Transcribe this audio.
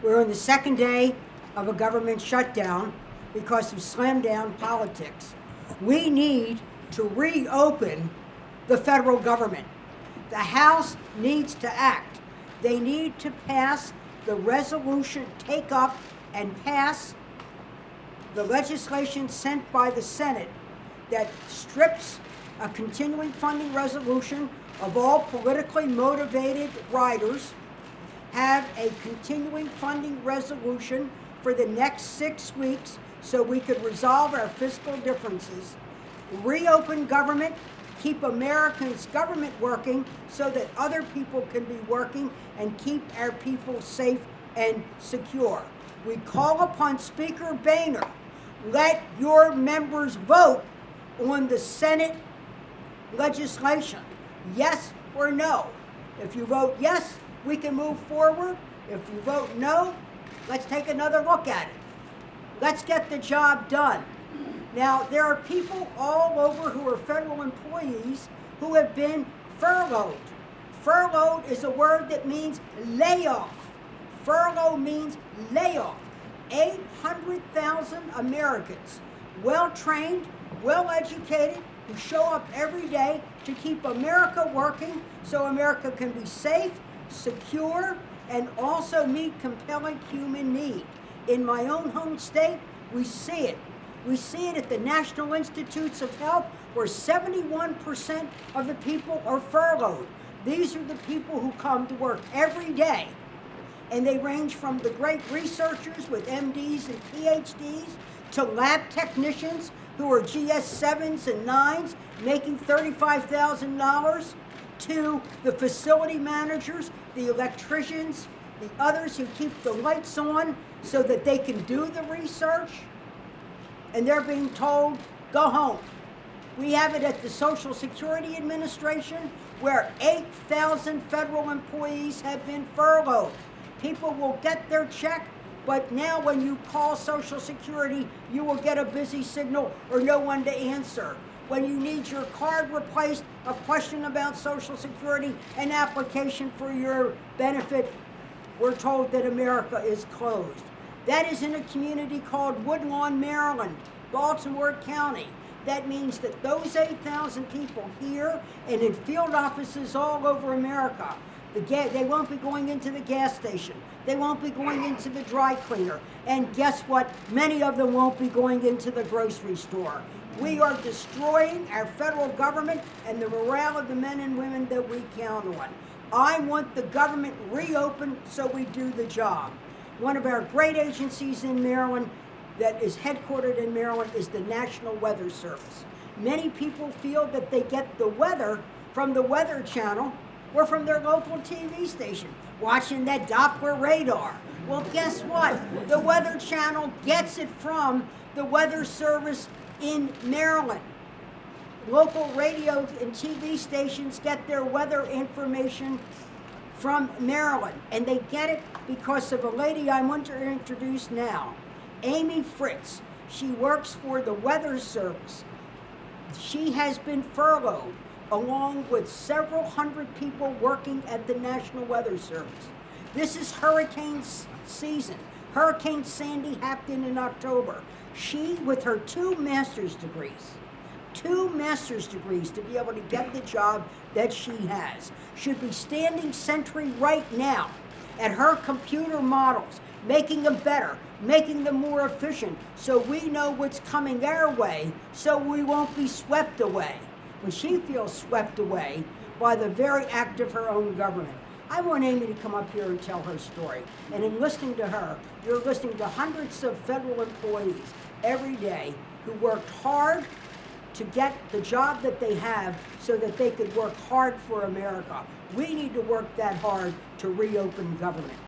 We're on the second day of a government shutdown because of slam down politics. We need to reopen the federal government. The House needs to act. They need to pass the resolution, take up and pass the legislation sent by the Senate that strips a continuing funding resolution of all politically motivated riders, have a continuing funding resolution for the next 6 weeks so we could resolve our fiscal differences, reopen government, keep Americans' government working so that other people can be working, and keep our people safe and secure. We call upon Speaker Boehner, let your members vote on the Senate legislation, yes or no. If you vote yes, we can move forward. If you vote no, let's take another look at it. Let's get the job done. Now, there are people all over who are federal employees who have been furloughed. Furloughed is a word that means layoff. Furlough means layoff. 800,000 Americans, well-trained, well-educated, who show up every day to keep America working so America can be safe, secure, and also meet compelling human need. In my own home state, we see it. We see it at the National Institutes of Health, where 71% of the people are furloughed. These are the people who come to work every day. And they range from the great researchers with MDs and PhDs to lab technicians who are GS7s and 9s making $35,000, to the facility managers, the electricians, the others who keep the lights on so that they can do the research, and they're being told, go home. We have it at the Social Security Administration, where 8,000 federal employees have been furloughed. People will get their check, but now when you call Social Security, you will get a busy signal or no one to answer. When you need your card replaced, a question about Social Security, an application for your benefit, we're told that America is closed. That is in a community called Woodlawn, Maryland, Baltimore County. That means that those 8,000 people here and in field offices all over America, they won't be going into the gas station. They won't be going into the dry cleaner. And guess what? Many of them won't be going into the grocery store. We are destroying our federal government and the morale of the men and women that we count on. I want the government reopened so we do the job. One of our great agencies in Maryland that is headquartered in Maryland is the National Weather Service. Many people feel that they get the weather from the Weather Channel or from their local TV station, watching that Doppler radar. Well, guess what? The Weather Channel gets it from the Weather Service in Maryland. Local radio and TV stations get their weather information from Maryland, and they get it because of a lady I want to introduce now, Amy Fritz. She works for the Weather Service. She has been furloughed along with several hundred people working at the National Weather Service. This is hurricane season. Hurricane Sandy happened in October. She, with her two master's degrees to be able to get the job that she has, should be standing sentry right now at her computer models, making them better, making them more efficient, so we know what's coming our way, so we won't be swept away. When she feels swept away by the very act of her own government. I want Amy to come up here and tell her story. And in listening to her, you're listening to hundreds of federal employees every day who worked hard to get the job that they have so that they could work hard for America. We need to work that hard to reopen government.